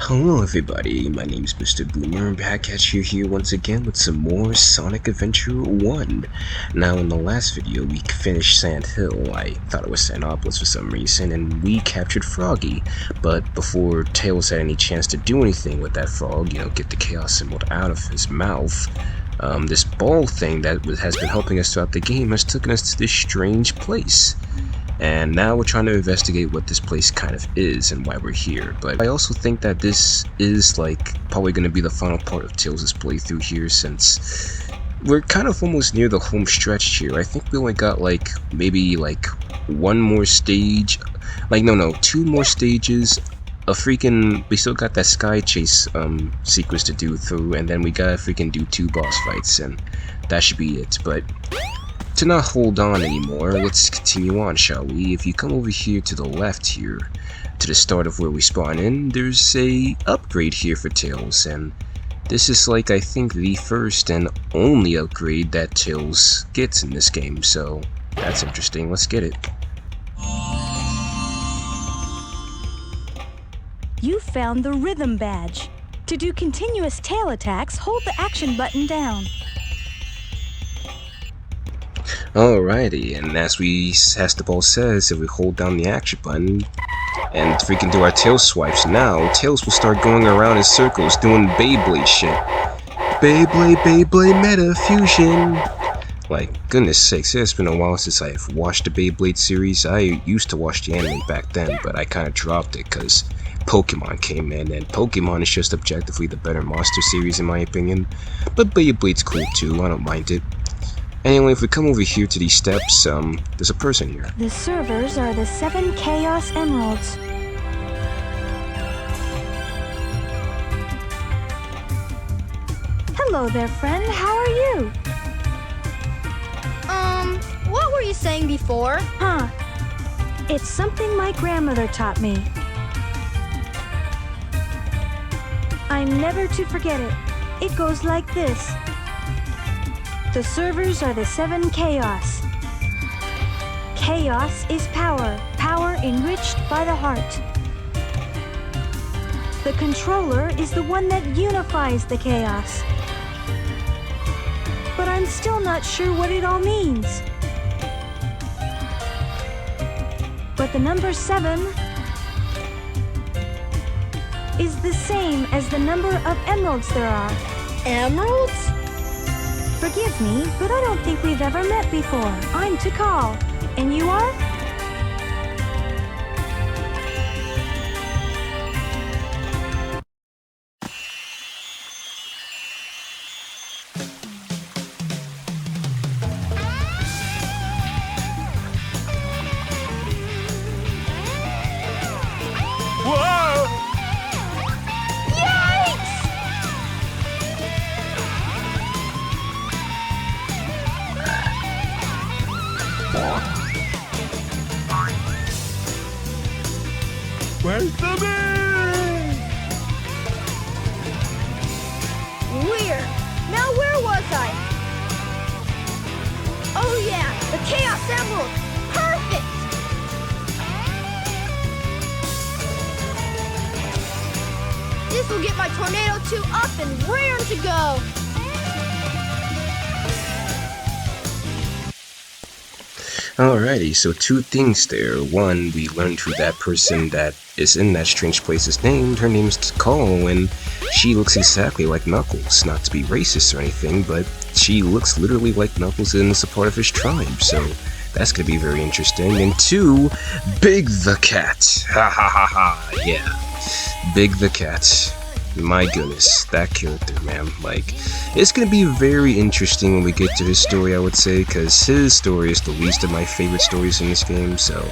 Hello everybody, my name is Mr. Boomer, back at you here once again with some more Sonic Adventure 1. Now in the last video we finished Sand Hill. I thought it was Sandopolis for some reason, and we captured Froggy. But before Tails had any chance to do anything with that frog, get the Chaos Emerald out of his mouth, this ball thing that has been helping us throughout the game has taken us to this strange place. And now we're trying to investigate what this place kind of is and why we're here. But I also think that this is probably going to be the final part of Tails' playthrough here, since we're kind of almost near the home stretch here. I think we only got maybe one more stage, two more stages. We still got that sky chase sequence to do through, and then we gotta freaking do 2 boss fights, and that should be it. But to not hold on anymore, let's continue on, shall we? If you come over here to the left here, to the start of where we spawn in, there's a upgrade here for Tails, and this is I think the first and only upgrade that Tails gets in this game, so that's interesting. Let's get it. You found the rhythm badge. To do continuous tail attacks, hold the action button down. Alrighty, and as the ball says, if we hold down the action button and freaking do our tail swipes, now Tails will start going around in circles doing Beyblade shit. Beyblade Meta Fusion! Goodness sakes, it's been a while since I've watched the Beyblade series. I used to watch the anime back then, but I kinda dropped it because Pokemon came in, and Pokemon is just objectively the better monster series in my opinion. But Beyblade's cool too, I don't mind it. Anyway, if we come over here to these steps, there's a person here. The servers are the 7 Chaos Emeralds. Hello there, friend. How are you? What were you saying before? It's something my grandmother taught me. I'm never to forget it. It goes like this. The servers are the 7 Chaos. Chaos is power, power enriched by the heart. The controller is the one that unifies the chaos. But I'm still not sure what it all means. But the number 7 is the same as the number of emeralds there are. Emeralds? Forgive me, but I don't think we've ever met before. I'm Tikal. And you are? Whoa! Yikes! Where's the man? Weird. Now where was I? Oh yeah, the Chaos Emerald. Perfect! This will get my Tornado 2 up and raring to go. Alrighty, so 2 things there. One, we learned who that person that is in that strange place is named. Her name's Tikal, and she looks exactly like Knuckles. Not to be racist or anything, but she looks literally like Knuckles and is a part of his tribe, so that's gonna be very interesting. And 2, Big the Cat. Ha ha ha ha, yeah. Big the Cat. My goodness, that character, man. It's gonna be very interesting when we get to his story, I would say, because his story is the least of my favorite stories in this game, so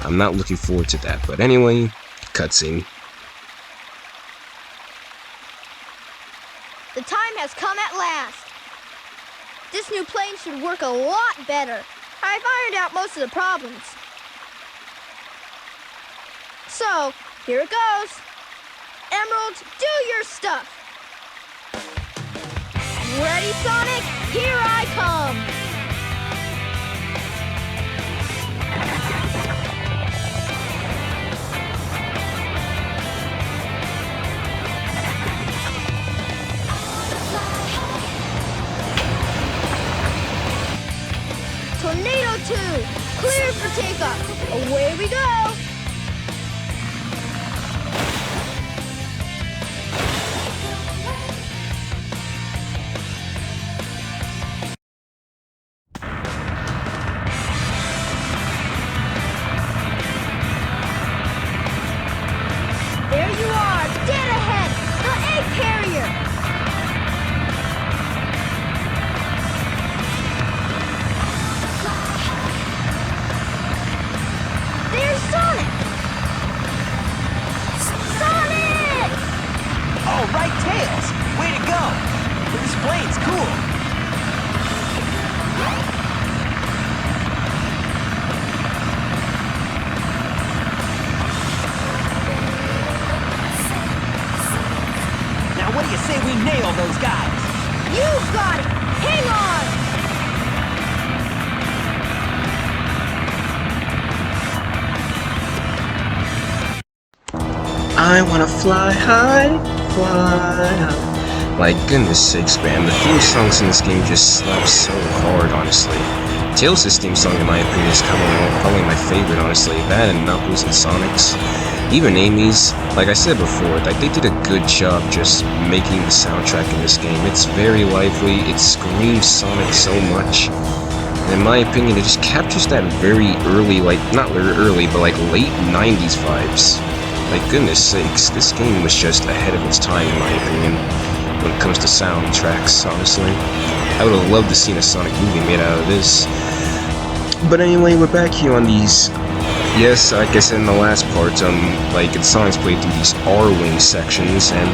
I'm not looking forward to that. But anyway, cutscene. The time has come at last. This new plane should work a lot better. I've ironed out most of the problems. So, here it goes. Emeralds, do your stuff. Ready, Sonic? Here I come. takeoff. Away we go. There you are, dead ahead, the egg carrier. There's Sonic. Sonic! All right, Tails! Way to go! This plane's cool. Now, what do you say we nail those guys? You got it. Hang on. I wanna fly high, fly high. My goodness sakes, man, the theme songs in this game just slap so hard, honestly. Tails' theme song, in my opinion, is probably my favorite, honestly. That and Knuckles and Sonic's. Even Amy's, like I said before, like they did a good job just making the soundtrack in this game. It's very lively, it screams Sonic so much. And in my opinion, it just captures that very early, like, not very early, but like late 90s vibes. Like, goodness sakes, this game was just ahead of its time, in my opinion, when it comes to soundtracks, honestly. I would have loved to see a Sonic movie made out of this. But anyway, we're back here on these, yes, like I said in the last part, like, Sonic's played through these R-Wing sections, and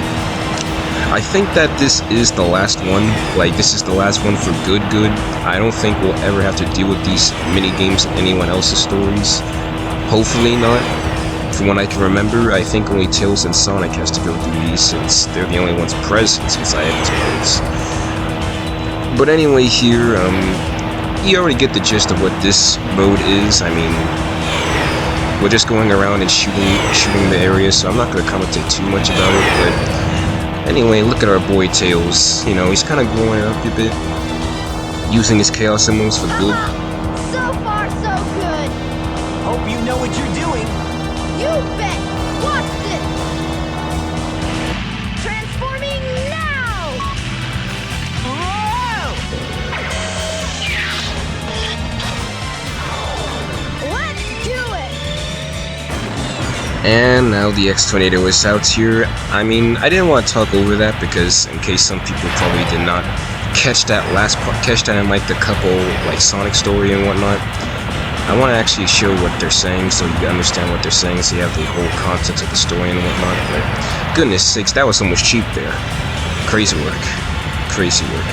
I think that this is the last one. Like, this is the last one for good. I don't think we'll ever have to deal with these mini-games in anyone else's stories. Hopefully not. From what I can remember, I think only Tails and Sonic has to go through these, since they're the only ones present since I have these modes. But anyway, here, you already get the gist of what this mode is. I mean, we're just going around and shooting the area, so I'm not going to commentate too much about it, but anyway, look at our boy Tails. You know, he's kind of growing up a bit, using his Chaos Emeralds for good. So far, so good. Hope you know what you're doing. You bet! Watch this! Transforming now! Whoa! Let's do it! And now the X-Tornado is out here. I mean, I didn't want to talk over that because in case some people probably did not catch that last part, catch that in like the couple, like Sonic story and whatnot. I want to actually show what they're saying so you understand what they're saying, so you have the whole context of the story and whatnot. But goodness sakes, that was almost cheap there. Crazy work. Crazy work.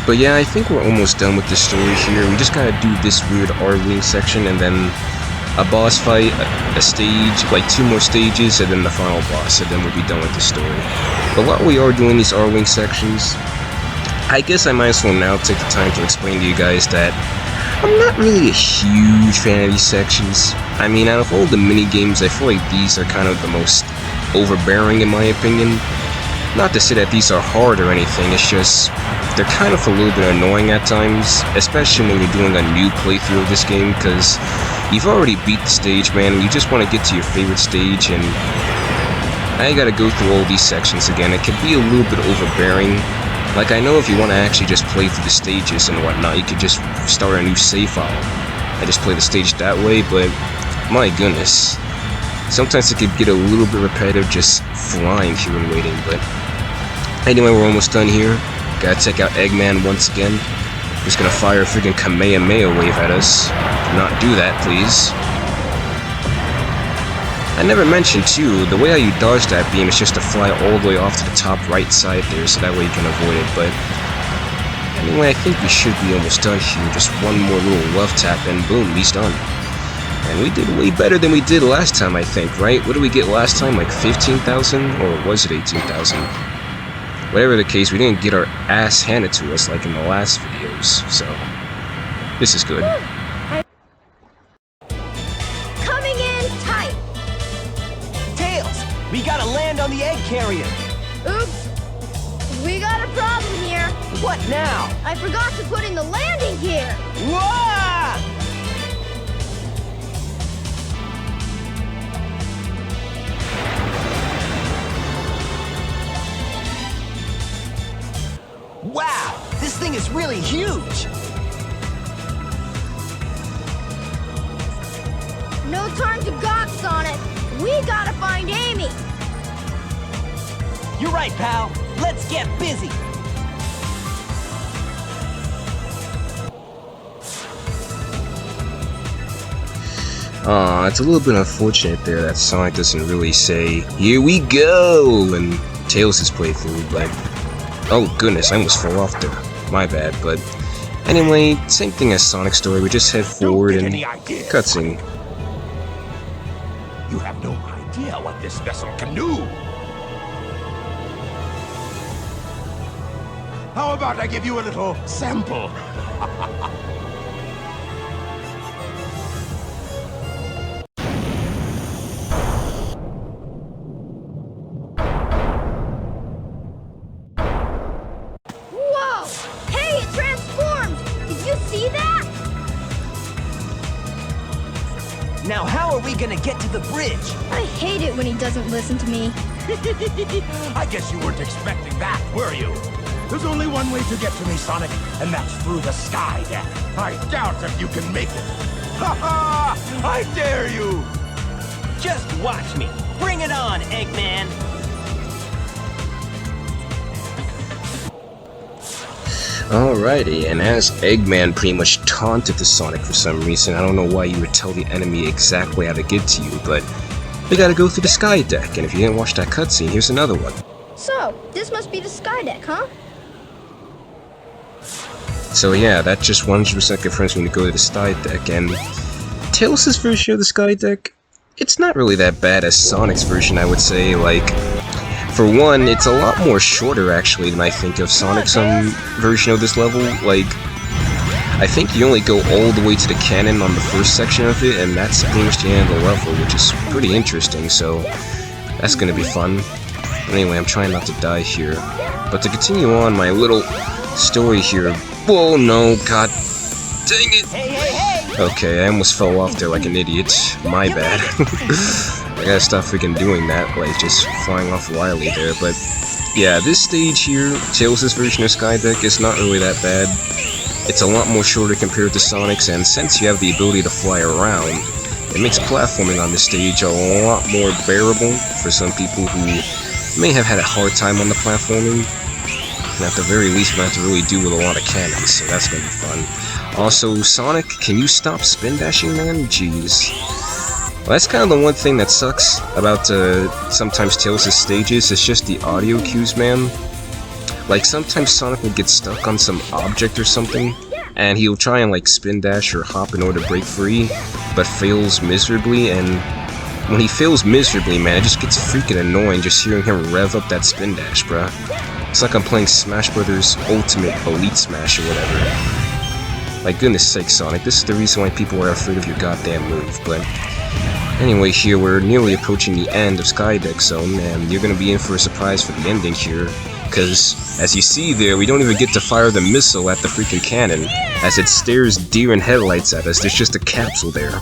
But yeah, I think we're almost done with this story here. We just gotta do this weird R-Wing section and then a boss fight, a stage, like 2 more stages, and then the final boss, and then we'll be done with the story. But while we are doing these R-Wing sections, I guess I might as well now take the time to explain to you guys that I'm not really a huge fan of these sections. I mean, out of all the mini-games, I feel like these are kind of the most overbearing in my opinion. Not to say that these are hard or anything, it's just they're kind of a little bit annoying at times, especially when you're doing a new playthrough of this game, because you've already beat the stage, man, and you just want to get to your favorite stage, and I gotta go through all these sections again. It can be a little bit overbearing. Like, I know if you want to actually just play through the stages and whatnot, you could just start a new save file and just play the stage that way, but my goodness. Sometimes it could get a little bit repetitive just flying here and waiting, but anyway, we're almost done here. Gotta check out Eggman once again. Just gonna fire a freaking Kamehameha wave at us. Do not do that, please. I never mentioned too, the way how you dodge that beam is just to fly all the way off to the top right side there, so that way you can avoid it, but anyway, I think we should be almost done here. Just one more little love tap and boom, he's done. And we did way better than we did last time, I think, right? What did we get last time, like 15,000? Or was it 18,000? Whatever the case, we didn't get our ass handed to us like in the last videos, so this is good. We gotta land on the egg carrier. Oops. We got a problem here. What now? I forgot to put in the landing gear. Whoa! thing is really huge. No time to gawk, Sonic. We gotta find Amy. You're right, pal. Let's get busy. It's a little bit unfortunate there that Sonic doesn't really say, "Here we go," and Tails' playthrough, but oh goodness, I almost fell off there. My bad, but anyway, same thing as Sonic's story, we just head forward and cutscene. You have no idea what this vessel can do. How about I give you a little sample? Whoa! Hey, it transformed! Did you see that? Now, how are we gonna get to the bridge? I hate it when he doesn't listen to me. I guess you weren't expecting that, were you? There's only one way to get to me, Sonic, and that's through the sky deck. I doubt if you can make it. Ha ha! I dare you! Just watch me. Bring it on, Eggman. Alrighty, and as Eggman pretty much taunted the Sonic for some reason, I don't know why you would tell the enemy exactly how to get to you, but we gotta go through the sky deck, and if you didn't watch that cutscene, here's another one. So, this must be the sky deck, huh? So yeah, that just 100% confirms me to go to the sky deck, and Tails' version of the sky deck, it's not really that bad as Sonic's version, I would say. Like, for one, it's a lot more shorter actually than I think of Sonic's version of this level. Like, I think you only go all the way to the cannon on the first section of it, and that's pretty much the end of the level, which is pretty interesting, so that's gonna be fun. Anyway, I'm trying not to die here. But to continue on my little story here... Whoa, no, god dang it! Hey, hey, hey! Okay, I almost fell off there like an idiot. My bad. I gotta stop freaking doing that, like just flying off wildly there, but... Yeah, this stage here, Tails' version of Skydeck, is not really that bad. It's a lot more shorter compared to Sonic's, and since you have the ability to fly around, it makes platforming on this stage a lot more bearable for some people who may have had a hard time on the platforming. And at the very least, we don't have to really deal with a lot of cannons, so that's gonna be fun. Also, Sonic, can you stop spin dashing, man? Jeez. Well, that's kind of the one thing that sucks about sometimes Tails' stages, it's just the audio cues, man. Like, sometimes Sonic will get stuck on some object or something, and he'll try and like spin dash or hop in order to break free, but fails miserably, and when he fails miserably, man, it just gets freaking annoying just hearing him rev up that spin dash, bruh. It's like I'm playing Smash Brothers Ultimate Elite Smash or whatever. Like, goodness sake, Sonic, this is the reason why people are afraid of your goddamn move, but... Anyway, here, we're nearly approaching the end of Skydeck, so, man, you're gonna be in for a surprise for the ending here. Because, as you see there, we don't even get to fire the missile at the freaking cannon. As it stares deer in headlights at us, there's just a capsule there.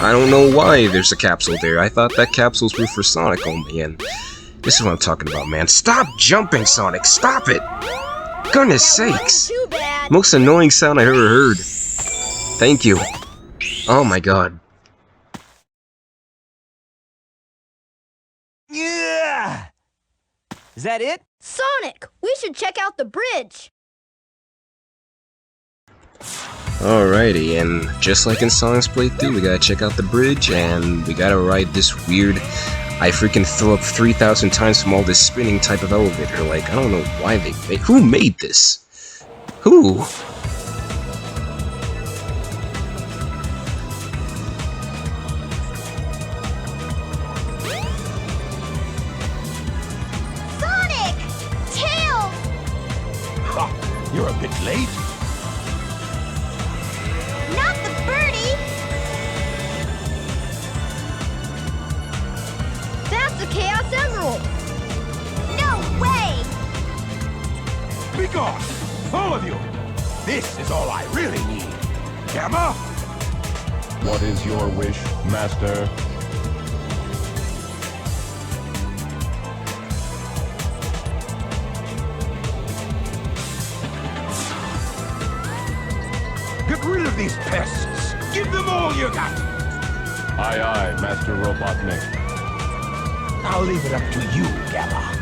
I don't know why there's a capsule there. I thought that capsules were for Sonic only, and... This is what I'm talking about, man. Stop jumping, Sonic! Stop it! Goodness sakes! Too bad. Most annoying sound I've ever heard. Thank you. Oh my god. Yeah! Is that it? Sonic, we should check out the bridge. Alrighty, and just like in Sonic's playthrough, we gotta check out the bridge, and we gotta ride this weird... I freaking throw up 3,000 times from all this spinning type of elevator. Like, I don't know why they made... Who made this? Who? Sonic! Tails! Ha! You're a bit late. Not the birdie! That's a Chaos Emerald! No way! Be gone! All of you! This is all I really need. Gamma? What is your wish, Master? of these pests! Give them all you got! Aye, aye, Master Robotnik. I'll leave it up to you, Gamma.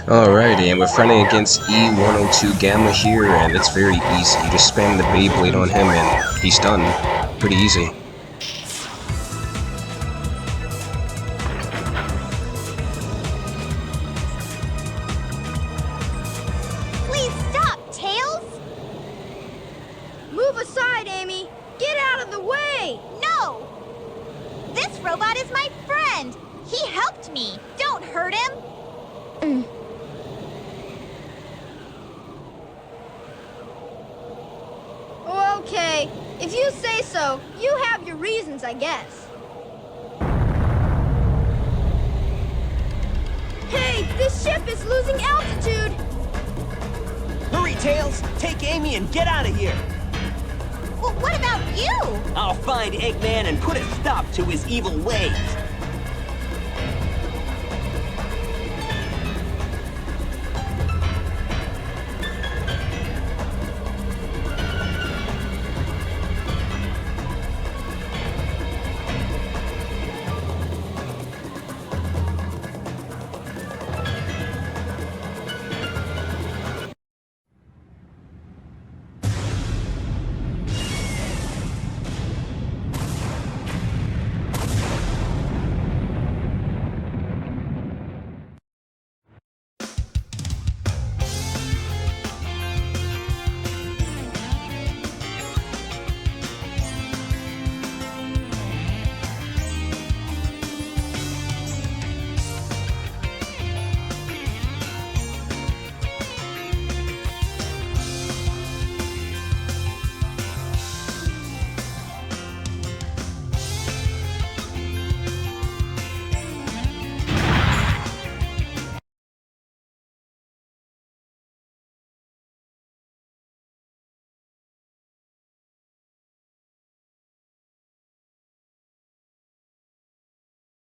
Alrighty, and we're fighting against E102 Gamma here, and it's very easy. You just spam the Beyblade on him and he's done. Pretty easy. Please stop, Tails! Move aside, Amy! Get out of the way! No! This robot is my friend! He helped me! Don't hurt him! Okay, if you say so, you have your reasons, I guess. Hey, this ship is losing altitude! Hurry, Tails! Take Amy and get out of here! Well, what about you? I'll find Eggman and put a stop to his evil ways!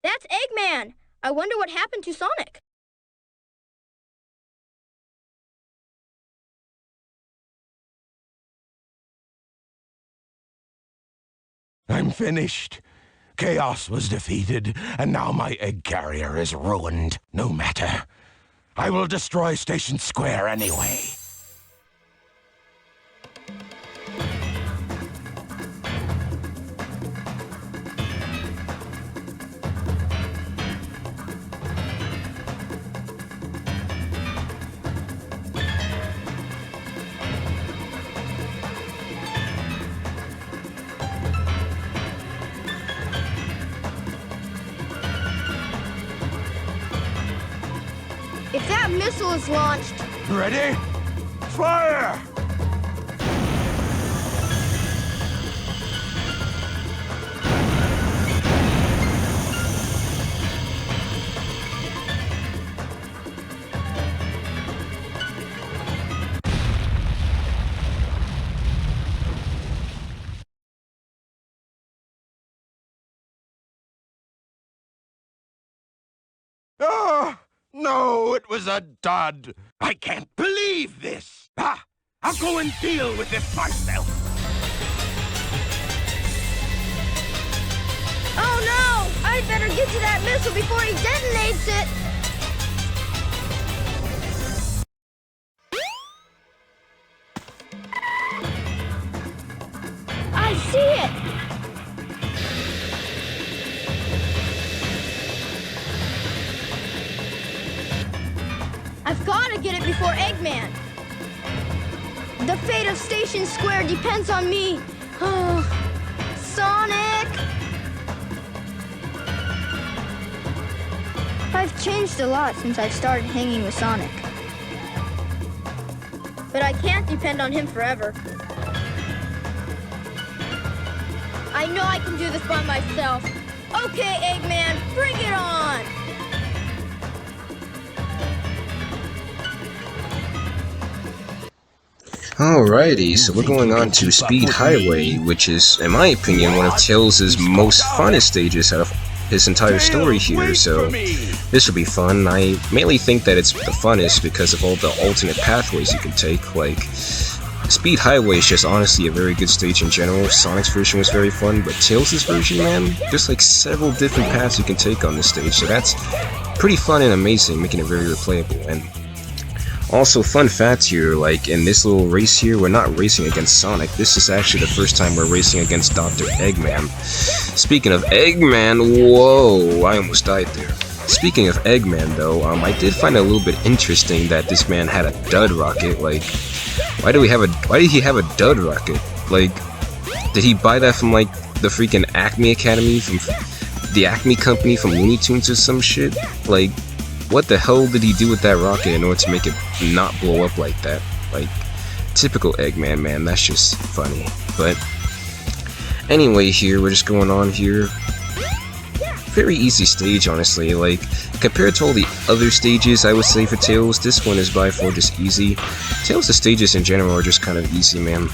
That's Eggman! I wonder what happened to Sonic. I'm finished. Chaos was defeated, and now my egg carrier is ruined. No matter. I will destroy Station Square anyway. If that missile is launched... Ready? Fire! Ah! No, it was a dud. I can't believe this. Ah, I'll go and deal with this myself. Oh no! I'd better get to that missile before he detonates it! I see it! I've got to get it before Eggman. The fate of Station Square depends on me. Oh, Sonic! I've changed a lot since I've started hanging with Sonic. But I can't depend on him forever. I know I can do this by myself. Okay, Eggman, bring it on! Alrighty, so we're going on to Speed Highway, which is, in my opinion, one of Tails' most funnest stages out of his entire story here, so this will be fun. I mainly think that it's the funnest because of all the alternate pathways you can take. Like, Speed Highway is just honestly a very good stage in general. Sonic's version was very fun, but Tails' version, man, there's like several different paths you can take on this stage, so that's pretty fun and amazing, making it very replayable. And also, fun fact here, like in this little race here, we're not racing against Sonic. This is actually the first time we're racing against Dr. Eggman. Speaking of Eggman, whoa, I almost died there. Speaking of Eggman though, I did find it a little bit interesting that this man had a dud rocket. Like, why did he have a dud rocket? Like, did he buy that from like the freaking Acme Academy, from the Acme Company from Looney Tunes or some shit? Like, what the hell did he do with that rocket in order to make it not blow up like that? Like, typical Eggman, man, that's just funny. But anyway, here, we're just going on here. Very easy stage, honestly. Like, compared to all the other stages, I would say for Tails, this one is by far just easy. Tails' stages in general are just kind of easy, man.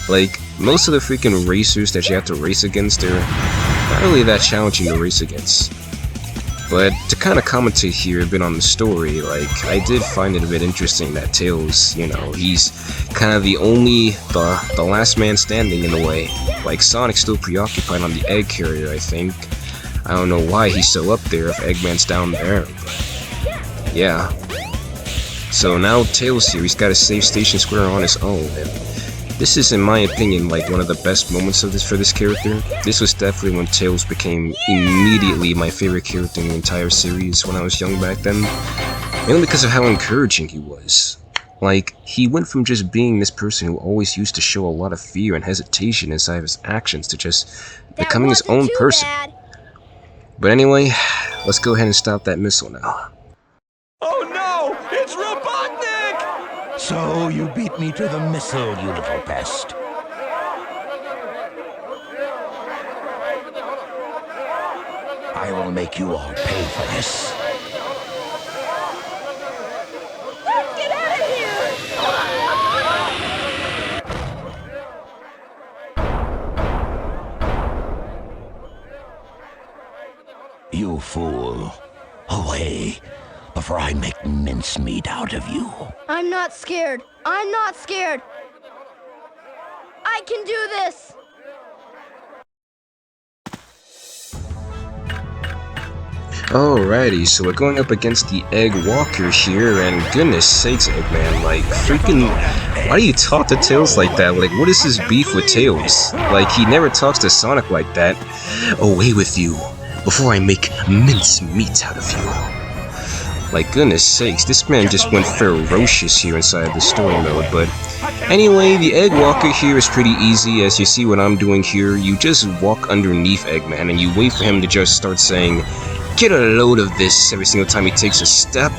Like, most of the freaking racers that you have to race against, they're not really that challenging to race against. But to kind of commentate here a bit on the story, like, I did find it a bit interesting that Tails, you know, he's kind of the last man standing in a way. Like, Sonic's still preoccupied on the egg carrier, I think. I don't know why he's still up there if Eggman's down there, but yeah. So now Tails here, he's got to save Station Square on his own, and this is, in my opinion, like one of the best moments of for this character. This was definitely when Tails became immediately my favorite character in the entire series when I was young back then. Mainly because of how encouraging he was. Like, he went from just being this person who always used to show a lot of fear and hesitation inside of his actions to just becoming his own person. But anyway, let's go ahead and stop that missile now. Oh no! It's Robotnik! So you beat me to the missile, you little pest. I will make you all pay for this. Get out of here! You fool. Away, before I make mincemeat out of you. I'm not scared. I'm not scared. I can do this. Alrighty, so we're going up against the Egg Walker here, and goodness sakes, Eggman, like, freaking, why do you talk to Tails like that? Like, what is his beef with Tails? Like, he never talks to Sonic like that. Away with you, before I make mincemeat out of you. Like, goodness sakes, this man just went ferocious here inside the story mode, but anyway, the Egg Walker here is pretty easy. As you see what I'm doing here, you just walk underneath Eggman, and you wait for him to just start saying, "Get a load of this," every single time he takes a step.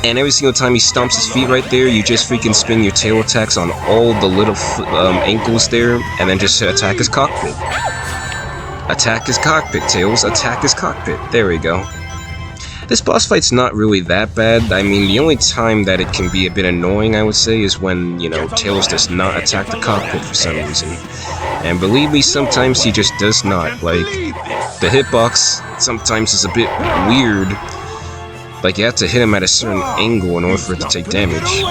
And every single time he stomps his feet right there, you just freaking spin your tail attacks on all the little ankles there, and then just attack his cockpit. Attack his cockpit, Tails. Attack his cockpit. There we go. This boss fight's not really that bad. I mean, the only time that it can be a bit annoying, I would say, is when, you know, Tails does not attack the cockpit for some reason. And believe me, sometimes he just does not. Like, the hitbox sometimes is a bit weird. Like, you have to hit him at a certain angle in order for it to take damage.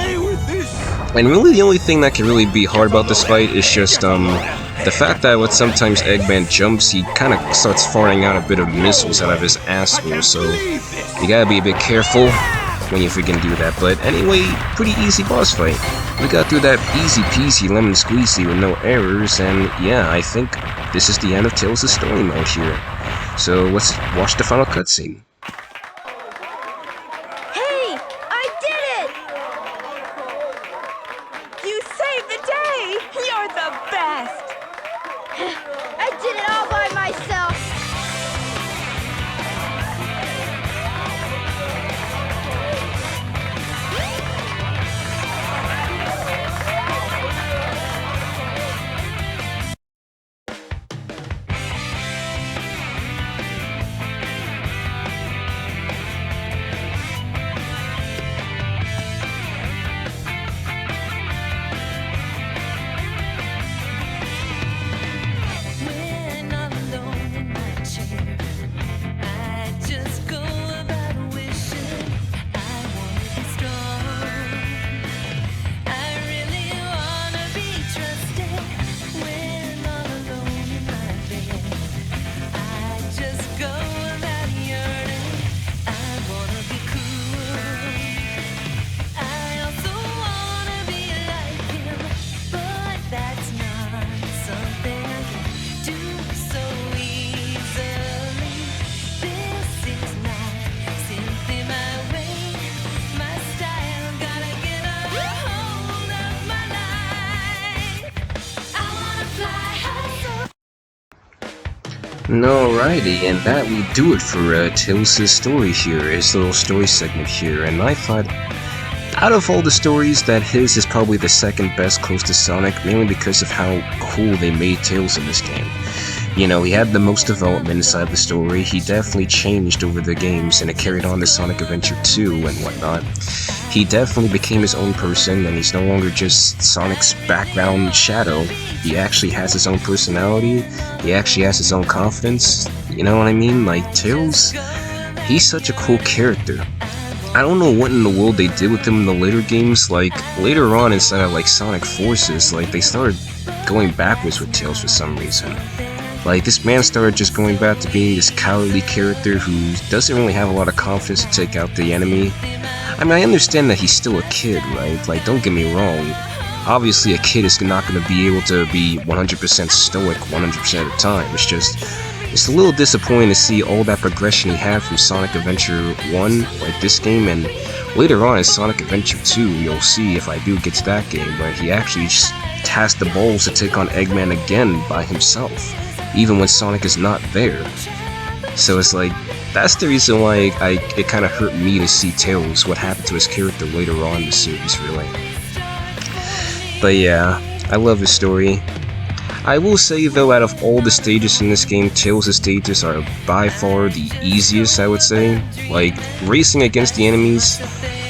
And really, the only thing that can really be hard about this fight is just, the fact that when sometimes Eggman jumps, he kind of starts firing out a bit of missiles out of his asshole, so you gotta be a bit careful when you freaking do that. But anyway, pretty easy boss fight. We got through that easy peasy lemon squeezy with no errors, and yeah, I think this is the end of Tails' story mode here. So let's watch the final cutscene. Hey, I did it! You saved the day! You're the best! I did it all by myself. Alrighty, and that will do it for Tails' story here, his little story segment here, and I thought, out of all the stories, that his is probably the second best close to Sonic, mainly because of how cool they made Tails in this game. You know, he had the most development inside the story, he definitely changed over the games, and it carried on to Sonic Adventure 2 and whatnot. He definitely became his own person, and he's no longer just Sonic's background shadow. He actually has his own personality, he actually has his own confidence, you know what I mean? Like, Tails, he's such a cool character. I don't know what in the world they did with him in the later games, like, later on inside of, like, Sonic Forces, like, they started going backwards with Tails for some reason. Like, this man started just going back to being this cowardly character who doesn't really have a lot of confidence to take out the enemy. I mean, I understand that he's still a kid, right? Like, don't get me wrong. Obviously, a kid is not going to be able to be 100% stoic 100% of the time. It's a little disappointing to see all that progression he had from Sonic Adventure 1, like this game, and later on in Sonic Adventure 2, you'll see if I do get to that game, but he actually just has the balls to take on Eggman again by himself, even when Sonic is not there. So it's like, that's the reason why it kind of hurt me to see Tails, what happened to his character later on in the series, really. But yeah, I love his story. I will say though, out of all the stages in this game, Tails' stages are by far the easiest, I would say. Like, racing against the enemies,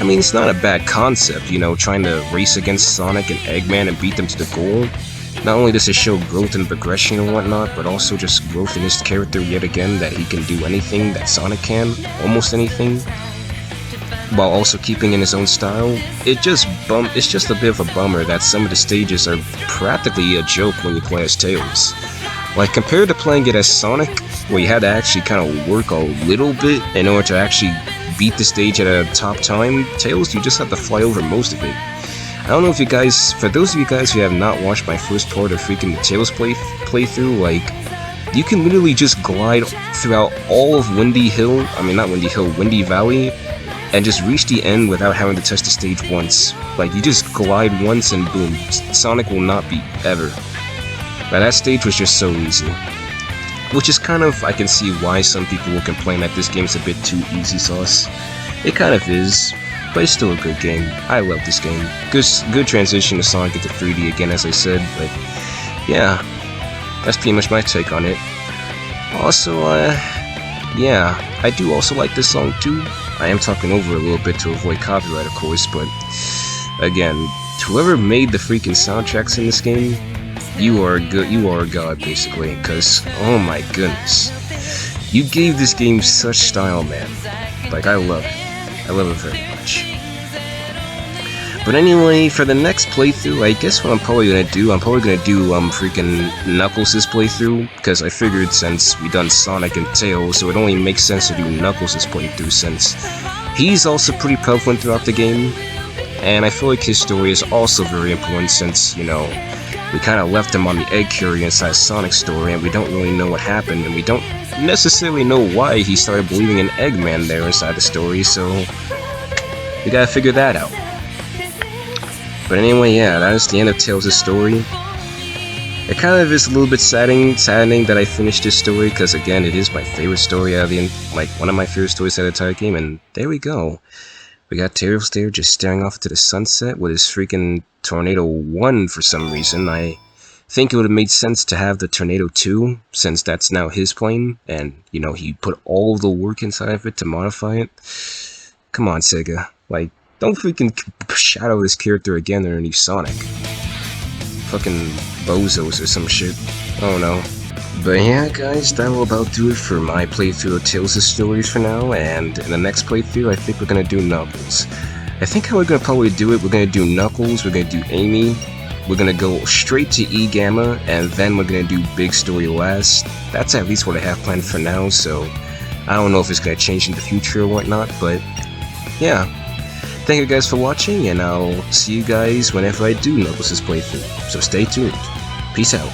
I mean, it's not a bad concept, you know, trying to race against Sonic and Eggman and beat them to the goal. Not only does it show growth and progression and whatnot, but also just growth in his character yet again, that he can do anything that Sonic can, almost anything, while also keeping in his own style. It's just a bit of a bummer that some of the stages are practically a joke when you play as Tails. Like, compared to playing it as Sonic, where you had to actually kind of work a little bit in order to actually beat the stage at a top time, Tails, you just have to fly over most of it. I don't know if you guys, for those of you guys who have not watched my first part of freaking the Tails playthrough, like, you can literally just glide throughout all of Windy Valley, and just reach the end without having to touch the stage once. Like, you just glide once and boom, Sonic will not beat, ever. But that stage was just so easy. Which is kind of, I can see why some people will complain that this game's a bit too easy sauce. It kind of is, but it's still a good game. I love this game. Good transition to Sonic into 3D again, as I said, but yeah, that's pretty much my take on it. Also, yeah, I do also like this song too. I am talking over a little bit to avoid copyright, of course, but again, whoever made the freaking soundtracks in this game, you are a god, basically, because, oh my goodness, you gave this game such style, man. Like, I love it. I love it very much. But anyway, for the next playthrough, I guess what I'm probably gonna do, freaking Knuckles' playthrough, because I figured since we done Sonic and Tails, so it only makes sense to do Knuckles' playthrough, since he's also pretty prevalent throughout the game, and I feel like his story is also very important since, you know, we kind of left him on the egg carrier inside Sonic's story, and we don't really know what happened, and we don't necessarily know why he started believing in Eggman there inside the story, so we gotta figure that out. But anyway, yeah, that is the end of Tails' story. It kind of is a little bit saddening that I finished this story, because again, it is my favorite story out of the, like, one of my favorite stories out of the entire game, and there we go. We got Tails there just staring off into the sunset with his freaking Tornado 1 for some reason. I think it would have made sense to have the Tornado 2, since that's now his plane, and, you know, he put all the work inside of it to modify it. Come on, Sega. Like, don't freaking shadow this character again underneath Sonic. Fucking bozos or some shit. Oh no. But yeah, guys, that will about do it for my playthrough of Tails' stories for now, and in the next playthrough, I think we're gonna do Knuckles. I think how we're gonna probably do it, we're gonna do Knuckles, we're gonna do Amy, we're gonna go straight to E-Gamma, and then we're gonna do Big Story last. That's at least what I have planned for now, so I don't know if it's gonna change in the future or whatnot, but yeah. Thank you guys for watching, and I'll see you guys whenever I do Knuckles' playthrough, so stay tuned. Peace out.